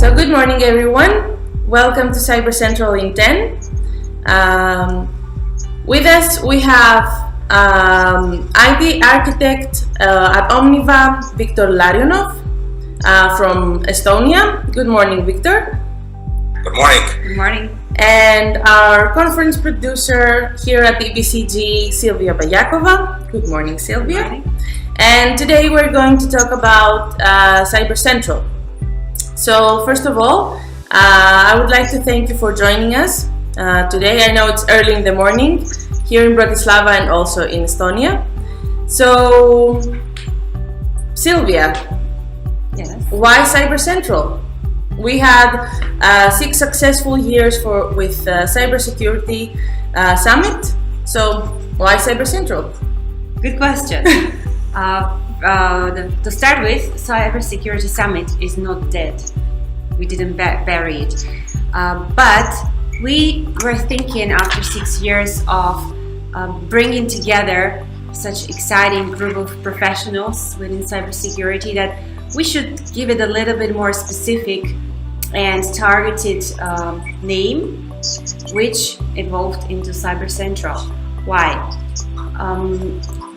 So good morning, everyone. Welcome to CyberCentral in 10. With us, we have IT architect at OMNIVA, Viktor Larionov from Estonia. Good morning, Viktor. Good morning. Good morning. And our conference producer here at the BCG, Silvia Bayakova. Good morning, Silvia. Good morning. And today we're going to talk about CyberCentral. So first of all, I would like to thank you for joining us today. I know it's early in the morning here in Bratislava and also in Estonia. So, Silvia, Yes. why CyberCentral? We had 6 successful years with Cybersecurity Summit. So, why CyberCentral? Good question. To start with, Cybersecurity Summit is not dead. We didn't bury it. But we were thinking after 6 years of bringing together such exciting group of professionals within cybersecurity that we should give it a little bit more specific and targeted name, which evolved into CyberCentral. Why?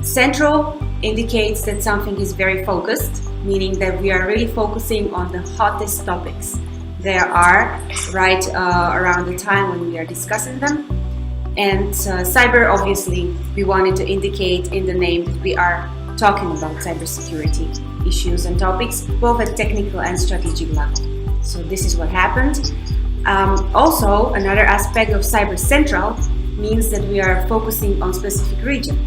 Central indicates that something is very focused, meaning that we are really focusing on the hottest topics there are right around the time when we are discussing them. And cyber, obviously, we wanted to indicate in the name that we are talking about cybersecurity issues and topics, both at technical and strategic level. So this is what happened. Also, another aspect of CyberCentral means that we are focusing on specific region,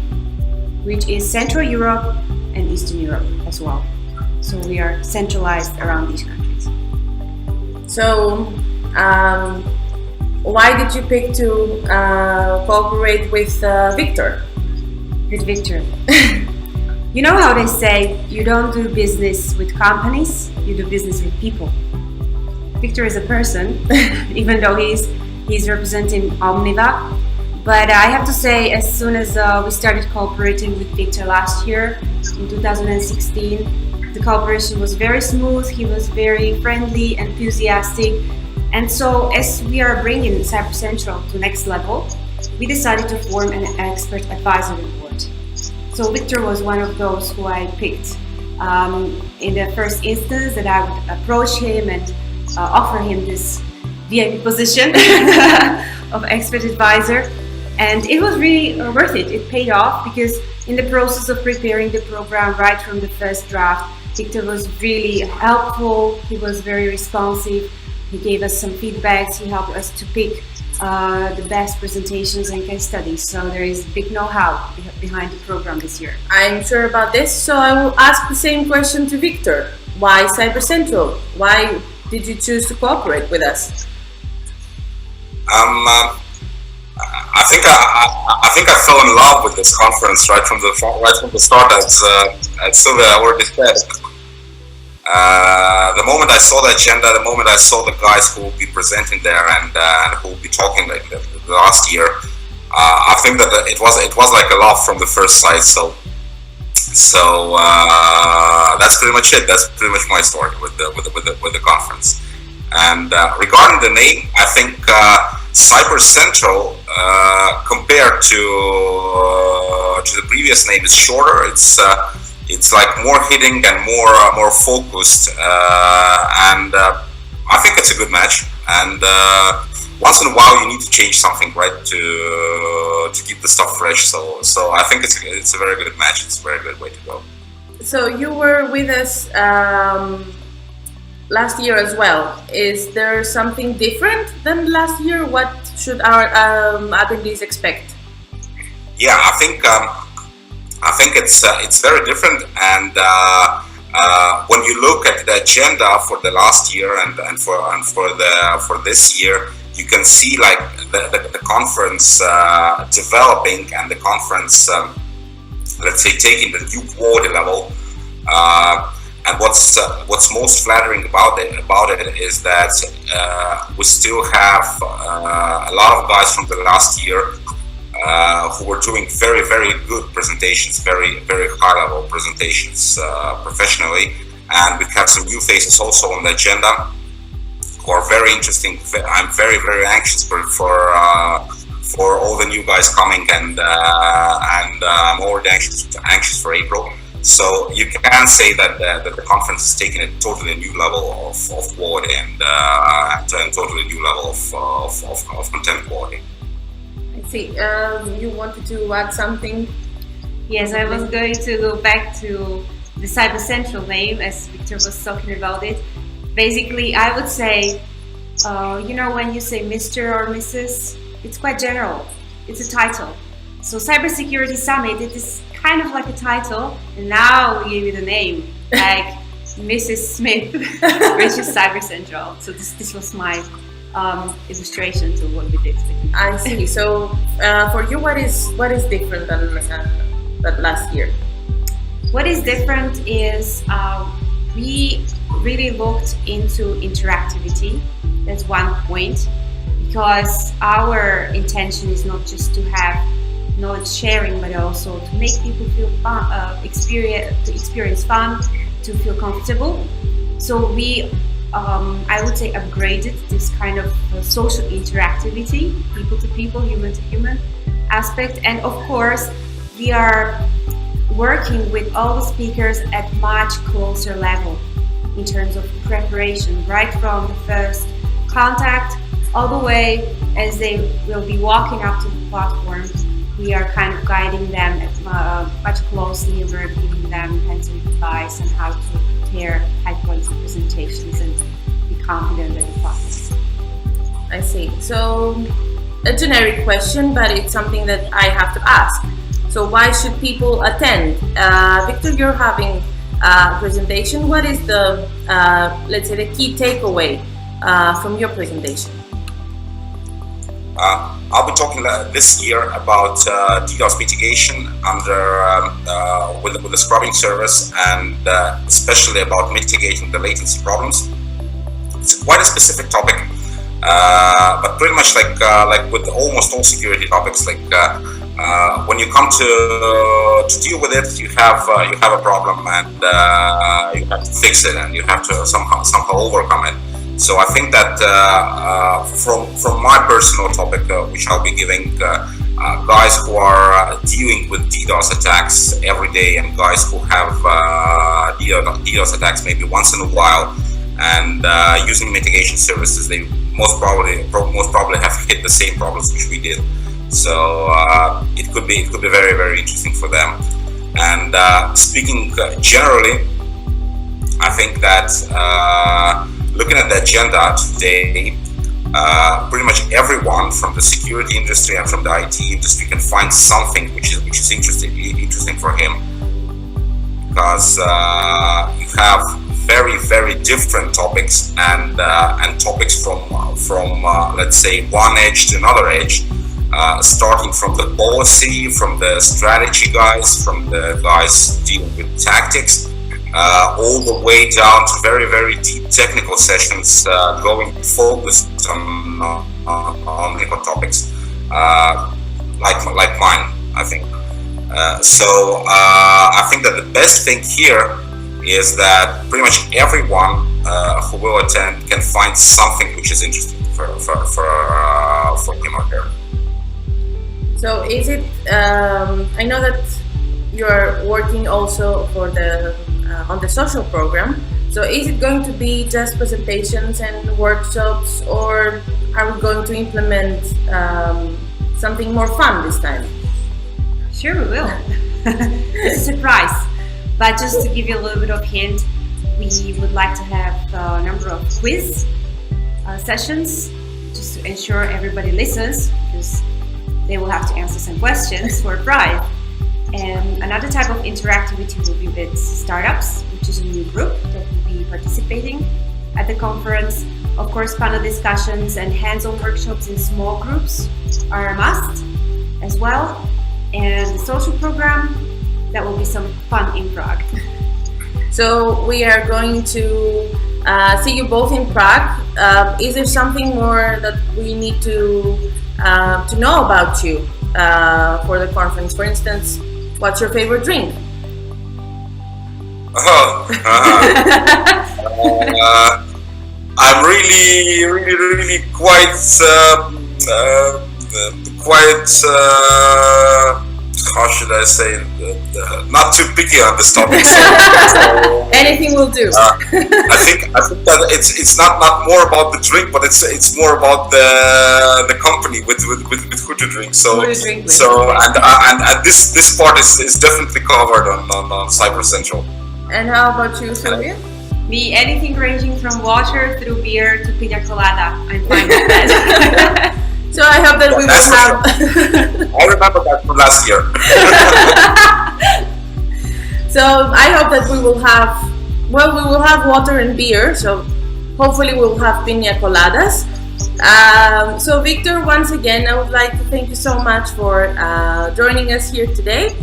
which is Central Europe and Eastern Europe as well. So we are centralized around these countries. So, why did you pick to cooperate with Viktor? With Viktor. You know how they say, you don't do business with companies, you do business with people. Viktor is a person, even though he's representing OMNIVA. But I have to say, as soon as we started cooperating with Viktor last year, in 2016, the cooperation was very smooth, he was very friendly, enthusiastic. And so, as we are bringing CyberCentral to next level, we decided to form an expert advisory board. So Viktor was one of those who I picked in the first instance, that I would approach him and offer him this VIP position of expert advisor. And it was really worth it. It paid off because in the process of preparing the program right from the first draft, Viktor was really helpful. He was very responsive. He gave us some feedbacks. He helped us to pick the best presentations and case studies. So there is big know-how behind the program this year. I'm sure about this, so I will ask the same question to Viktor. Why CyberCentral? Why did you choose to cooperate with us? I think I fell in love with this conference right from the start, as Silvia already said. The moment I saw the agenda, the moment I saw the guys who will be presenting there and who will be talking like the last year, I think that it was like a love from the first sight. So that's pretty much it. That's pretty much my story with the conference. And regarding the name, I think CyberCentral compared to the previous name is shorter. It's like more hitting and more focused, and I think it's a good match. And once in a while, you need to change something, right, to keep the stuff fresh. So I think it's a very good match. It's a very good way to go. So you were with us last year as well. Is there something different than last year? What should our attendees expect? Yeah, I think it's very different, and when you look at the agenda for the last year and for this year, you can see like the conference developing and the conference, let's say, taking the new quality level. And what's most flattering about it is that we still have a lot of guys from the last year who were doing very, very good presentations, very, very high-level presentations professionally, and we have some new faces also on the agenda. are very interesting. I'm very anxious for all the new guys coming, and I'm already anxious for April. So you can say that the conference is taking a totally new level of quality and a totally new level of content quality. I see. You wanted to add something? Yes, I was going to go back to the CyberCentral name, as Viktor was talking about it. Basically, I would say, when you say Mr. or Mrs., it's quite general. It's a title. So Cybersecurity Summit, it is kind of like a title, and now we gave it a name, like Mrs. Smith, which is CyberCentral. So this was my illustration to what we did. I see. So for you, what is different than that last year? What is different is we really looked into interactivity. That's one point, because our intention is not just to have knowledge sharing, but also to make people feel fun, experience fun, to feel comfortable. So we, I would say, upgraded this kind of social interactivity, people to people, human to human aspect. And of course, we are working with all the speakers at much closer level in terms of preparation, right from the first contact all the way as they will be walking up to the platform. We are kind of guiding them much closely, and we're giving them hands-on advice on how to prepare high-quality presentations and be confident at the platform. I see. So, a generic question, but it's something that I have to ask. So, why should people attend? Viktor, you're having a presentation. What is the, let's say, the key takeaway from your presentation? I'll be talking this year about DDoS mitigation with the scrubbing service, and especially about mitigating the latency problems. It's quite a specific topic, but pretty much like with almost all security topics, when you come to deal with it, you have a problem, and you have to fix it, and you have to somehow overcome it. So I think that from my personal topic, which I'll be giving, guys who are dealing with DDoS attacks every day, and guys who have DDoS attacks maybe once in a while, and using mitigation services, they most probably have hit the same problems which we did. So it could be very interesting for them. And speaking generally, I think that looking at the agenda today, pretty much everyone from the security industry and from the IT industry can find something which is interesting for him, because you have very different topics, and topics from let's say one edge to another edge, starting from the policy, from the strategy guys, from the guys dealing with tactics, all the way down to very deep technical sessions, going focused on different topics, like mine, I think. So I think that the best thing here is that pretty much everyone who will attend can find something which is interesting for him or her. So is it? I know that you're working also for the on the social program. So is it going to be just presentations and workshops, or are we going to implement something more fun this time? Sure, we will. It's a surprise. But just to give you a little bit of hint, we would like to have a number of quiz sessions, just to ensure everybody listens, because they will have to answer some questions for a prize. And another type of interactivity will be with startups, which is a new group that will be participating at the conference. Of course, panel discussions and hands-on workshops in small groups are a must as well. And the social program, that will be some fun in Prague. So we are going to see you both in Prague. Is there something more that we need to know about you for the conference? For instance, what's your favorite drink? I'm really quite how should I say, not too picky on this topic. So, anything will do. I think that it's not more about the drink, but it's more about the company with who to drink. So and this part is definitely covered on CyberCentral. And how about you, Sylvia? Me, anything ranging from water through beer to pina colada. I'm fine with that. So I hope that we will have. I remember that from last year. So I hope that we will have. Well, we will have water and beer. So hopefully we'll have pina coladas. So Victor, once again, I would like to thank you so much for joining us here today.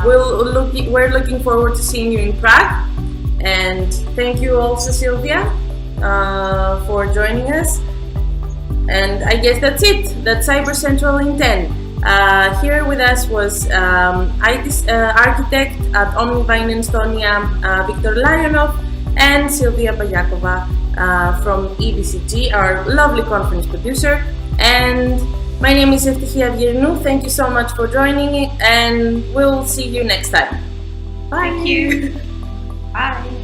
We're looking forward to seeing you in Prague. And thank you also, Sylvia, for joining us. And I guess that's it. That's CyberCentral in 10. Here with us was IT architect at OMNIVA in Estonia, Viktor Larionov, and Sylvia Bayakova from EBCG, our lovely conference producer. And my name is Evtihia Viernou. Thank you so much for joining, and we'll see you next time. Bye. Thank you. Bye.